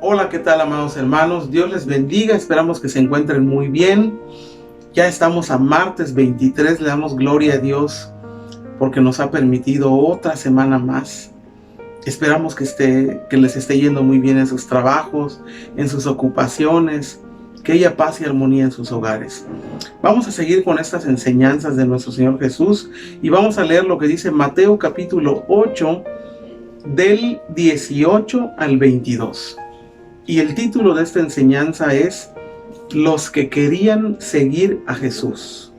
Hola, ¿qué tal, amados hermanos? Dios les bendiga, esperamos que se encuentren muy bien. Ya estamos a martes 23, le damos gloria a Dios porque nos ha permitido otra semana más. Esperamos que les esté yendo muy bien en sus trabajos, en sus ocupaciones, que haya paz y armonía en sus hogares. Vamos a seguir con estas enseñanzas de nuestro Señor Jesús y vamos a leer lo que dice Mateo capítulo 8 del 18 al 22. Y el título de esta enseñanza es Los que querían seguir a Jesús.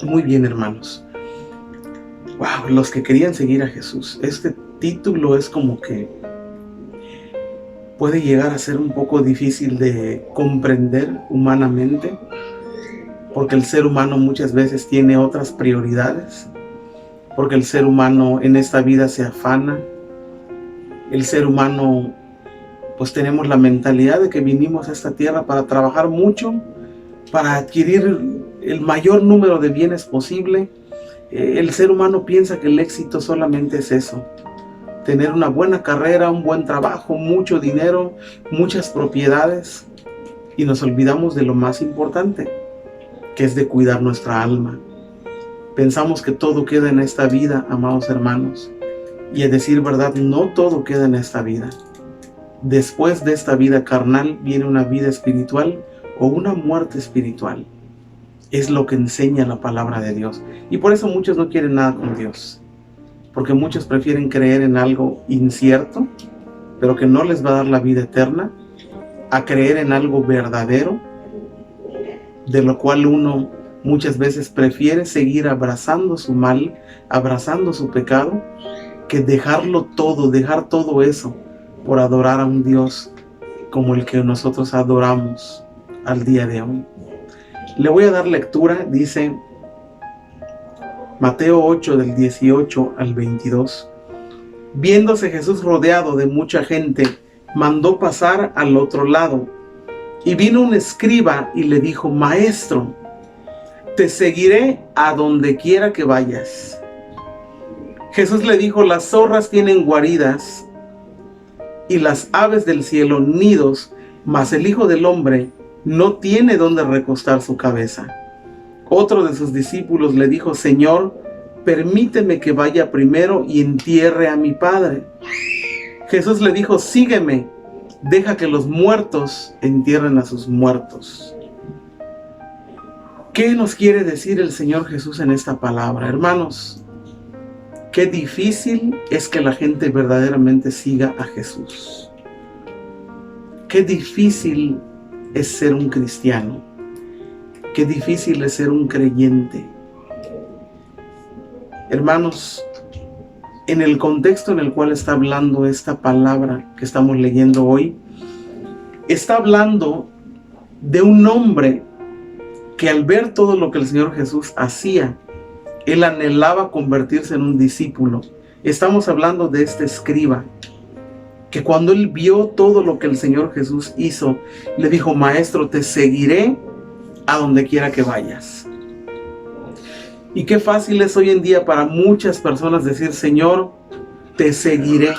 Muy bien, hermanos. Wow, los que querían seguir a Jesús. Este título es como que puede llegar a ser un poco difícil de comprender humanamente, porque el ser humano muchas veces tiene otras prioridades, porque el ser humano en esta vida se afana. El ser humano, pues tenemos la mentalidad de que vinimos a esta tierra para trabajar mucho, para adquirir el mayor número de bienes posible. El ser humano piensa que el éxito solamente es eso: tener una buena carrera, un buen trabajo, mucho dinero, muchas propiedades, y nos olvidamos de lo más importante, que es de cuidar nuestra alma. Pensamos que todo queda en esta vida, amados hermanos, y a decir verdad, no todo queda en esta vida. Después de esta vida carnal viene una vida espiritual o una muerte espiritual. Es lo que enseña la palabra de Dios. Y por eso muchos no quieren nada con Dios. Porque muchos prefieren creer en algo incierto, pero que no les va a dar la vida eterna, a creer en algo verdadero, de lo cual uno muchas veces prefiere seguir abrazando su mal, abrazando su pecado, que dejarlo todo, dejar todo eso por adorar a un Dios como el que nosotros adoramos al día de hoy. Le voy a dar lectura, dice Mateo 8 del 18 al 22. Viéndose Jesús rodeado de mucha gente, mandó pasar al otro lado. Y vino un escriba y le dijo: Maestro, te seguiré a donde quiera que vayas. Jesús le dijo: las zorras tienen guaridas y las aves del cielo nidos, mas el Hijo del Hombre no tiene donde recostar su cabeza. Otro de sus discípulos le dijo: Señor, permíteme que vaya primero y entierre a mi Padre. Jesús le dijo: sígueme, deja que los muertos entierren a sus muertos. ¿Qué nos quiere decir el Señor Jesús en esta palabra, hermanos? Qué difícil es que la gente verdaderamente siga a Jesús. Qué difícil es ser un cristiano. Qué difícil es ser un creyente. Hermanos, en el contexto en el cual está hablando esta palabra que estamos leyendo hoy, está hablando de un hombre que al ver todo lo que el Señor Jesús hacía, él anhelaba convertirse en un discípulo. Estamos hablando de este escriba, que cuando él vio todo lo que el Señor Jesús hizo, le dijo: Maestro, te seguiré a donde quiera que vayas. Y qué fácil es hoy en día para muchas personas decir: Señor, te seguiré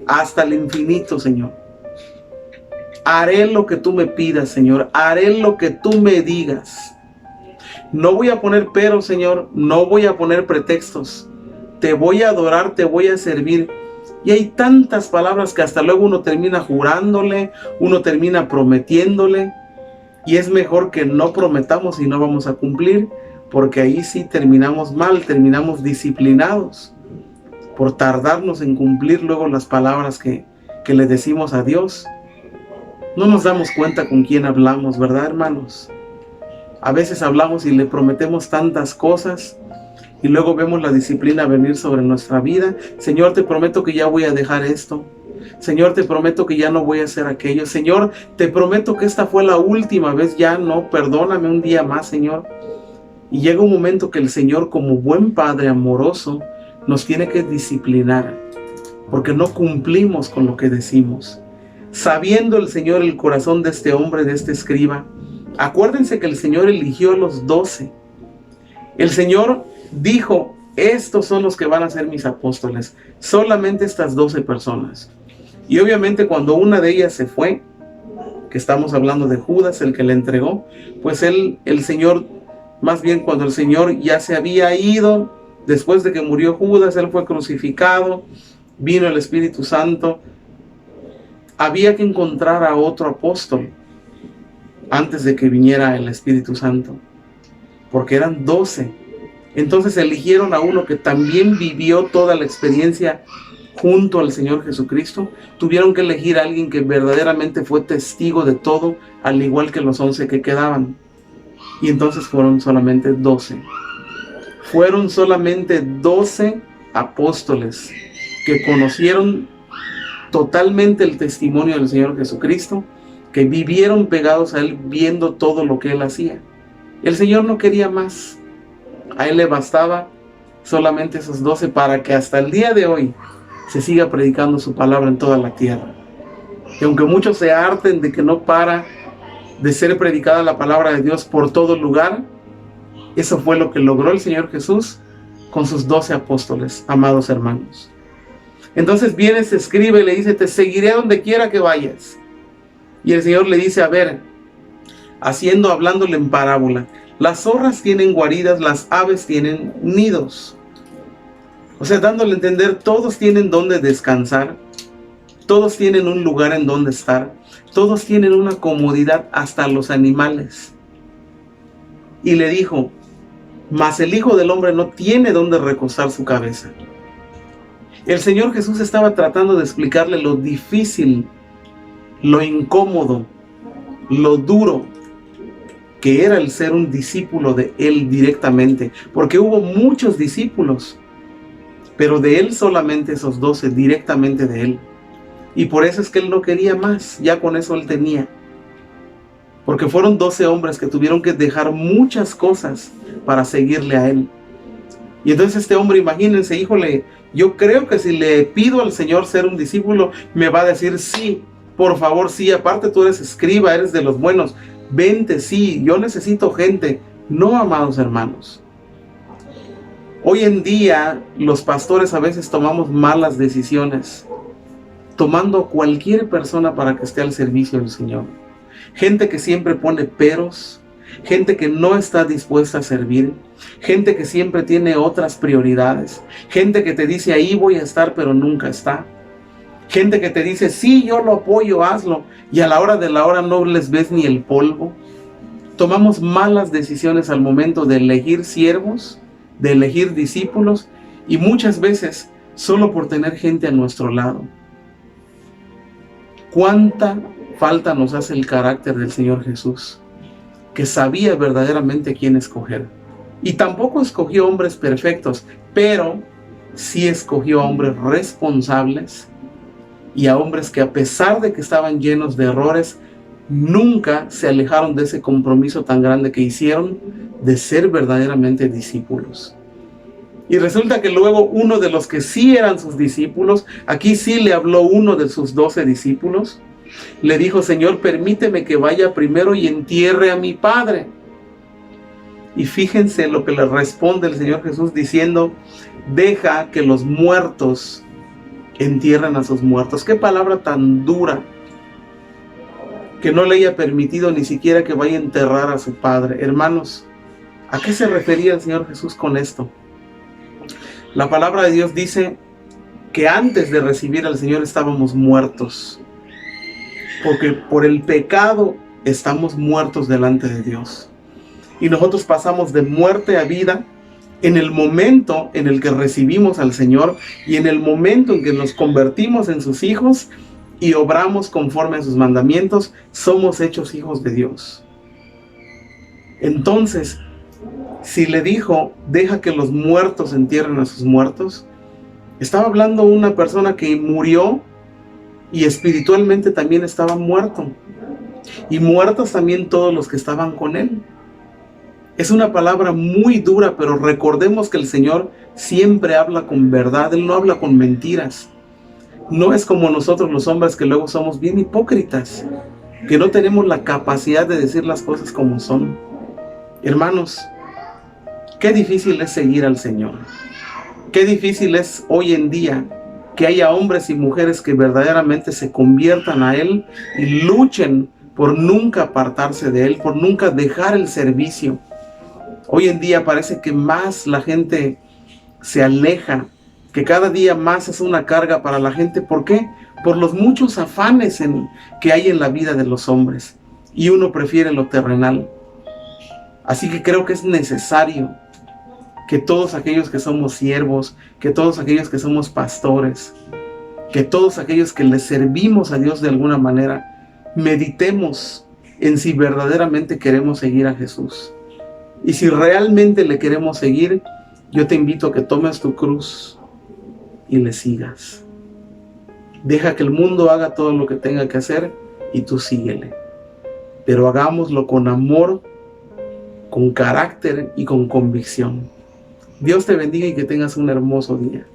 hasta el infinito, Señor. Haré lo que tú me pidas, Señor. Haré lo que tú me digas. No voy a poner pero, Señor. No voy a poner pretextos. Te voy a adorar, te voy a servir. Y hay tantas palabras que hasta luego uno termina jurándole, uno termina prometiéndole. Y es mejor que no prometamos y no vamos a cumplir, porque ahí sí terminamos mal, terminamos disciplinados por tardarnos en cumplir luego las palabras que le decimos a Dios. No nos damos cuenta con quién hablamos, ¿verdad, hermanos? A veces hablamos y le prometemos tantas cosas y luego vemos la disciplina venir sobre nuestra vida. Señor, te prometo que ya voy a dejar esto. Señor, te prometo que ya no voy a hacer aquello. Señor, te prometo que esta fue la última vez. Ya no, perdóname un día más, Señor. Y llega un momento que el Señor, como buen Padre amoroso, nos tiene que disciplinar, porque no cumplimos con lo que decimos. Sabiendo el Señor el corazón de este hombre, de este escriba, acuérdense que el Señor eligió a los 12. El Señor dijo: estos son los que van a ser mis apóstoles, solamente estas 12 personas. Y obviamente cuando una de ellas se fue, que estamos hablando de Judas, el que le entregó, pues el Señor, más bien cuando el Señor ya se había ido, después de que murió Judas, él fue crucificado, vino el Espíritu Santo, había que encontrar a otro apóstol antes de que viniera el Espíritu Santo, porque eran 12. Entonces eligieron a uno que también vivió toda la experiencia junto al Señor Jesucristo. Tuvieron que elegir a alguien que verdaderamente fue testigo de todo, al igual que los 11 que quedaban. Y entonces fueron solamente 12. Fueron solamente 12 apóstoles que conocieron totalmente el testimonio del Señor Jesucristo, que vivieron pegados a Él viendo todo lo que Él hacía. El Señor no quería más. A Él le bastaba solamente esos 12 para que hasta el día de hoy se siga predicando su palabra en toda la tierra. Y aunque muchos se harten de que no para de ser predicada la palabra de Dios por todo lugar, eso fue lo que logró el Señor Jesús con sus 12 apóstoles, amados hermanos. Entonces viene, se escribe y le dice: te seguiré donde quiera que vayas. Y el Señor le dice: a ver, hablándole en parábola, las zorras tienen guaridas, las aves tienen nidos. O sea, dándole a entender, todos tienen donde descansar, todos tienen un lugar en donde estar, todos tienen una comodidad, hasta los animales. Y le dijo: mas el Hijo del Hombre no tiene donde recostar su cabeza. El Señor Jesús estaba tratando de explicarle lo difícil, lo incómodo, lo duro que era el ser un discípulo de Él directamente, porque hubo muchos discípulos, pero de Él solamente esos 12, directamente de Él. Y por eso es que Él no quería más, ya con eso Él tenía. Porque fueron 12 hombres que tuvieron que dejar muchas cosas para seguirle a Él. Y entonces este hombre, imagínense, híjole, yo creo que si le pido al Señor ser un discípulo, me va a decir: sí, por favor, sí, aparte tú eres escriba, eres de los buenos, vente, sí, yo necesito gente. No, amados hermanos. Hoy en día los pastores a veces tomamos malas decisiones, tomando a cualquier persona para que esté al servicio del Señor. Gente que siempre pone peros, gente que no está dispuesta a servir, gente que siempre tiene otras prioridades, gente que te dice: ahí voy a estar, pero nunca está. Gente que te dice: sí, yo lo apoyo, hazlo, y a la hora de la hora no les ves ni el polvo. Tomamos malas decisiones al momento de elegir siervos, de elegir discípulos, y muchas veces solo por tener gente a nuestro lado. ¿Cuánta falta nos hace el carácter del Señor Jesús, que sabía verdaderamente quién escoger? Y tampoco escogió hombres perfectos, pero sí escogió a hombres responsables y a hombres que, a pesar de que estaban llenos de errores, nunca se alejaron de ese compromiso tan grande que hicieron de ser verdaderamente discípulos. Y resulta que luego uno de los que sí eran sus discípulos, aquí sí le habló uno de sus 12 discípulos, le dijo: Señor, permíteme que vaya primero y entierre a mi padre. Y fíjense lo que le responde el Señor Jesús diciendo: deja que los muertos entierren a sus muertos. Qué palabra tan dura, que no le haya permitido ni siquiera que vaya a enterrar a su padre. Hermanos, ¿a qué se refería el Señor Jesús con esto? La palabra de Dios dice que antes de recibir al Señor estábamos muertos, porque por el pecado estamos muertos delante de Dios. Y nosotros pasamos de muerte a vida en el momento en el que recibimos al Señor y en el momento en que nos convertimos en sus hijos y obramos conforme a sus mandamientos. Somos hechos hijos de Dios. Entonces, si le dijo: deja que los muertos entierren a sus muertos, estaba hablando una persona que murió y espiritualmente también estaba muerto, y muertos también todos los que estaban con él. Es una palabra muy dura, pero recordemos que el Señor siempre habla con verdad. Él no habla con mentiras. No es como nosotros los hombres, que luego somos bien hipócritas, que no tenemos la capacidad de decir las cosas como son. Hermanos, qué difícil es seguir al Señor. Qué difícil es hoy en día que haya hombres y mujeres que verdaderamente se conviertan a Él y luchen por nunca apartarse de Él, por nunca dejar el servicio. Hoy en día parece que más la gente se aleja, que cada día más es una carga para la gente. ¿Por qué? Por los muchos afanes que hay en la vida de los hombres, y uno prefiere lo terrenal. Así que creo que es necesario que todos aquellos que somos siervos, que todos aquellos que somos pastores, que todos aquellos que le servimos a Dios de alguna manera, meditemos en si verdaderamente queremos seguir a Jesús. Y si realmente le queremos seguir, yo te invito a que tomes tu cruz y le sigas. Deja que el mundo haga todo lo que tenga que hacer y tú síguele. Pero hagámoslo con amor, con carácter y con convicción. Dios te bendiga y que tengas un hermoso día.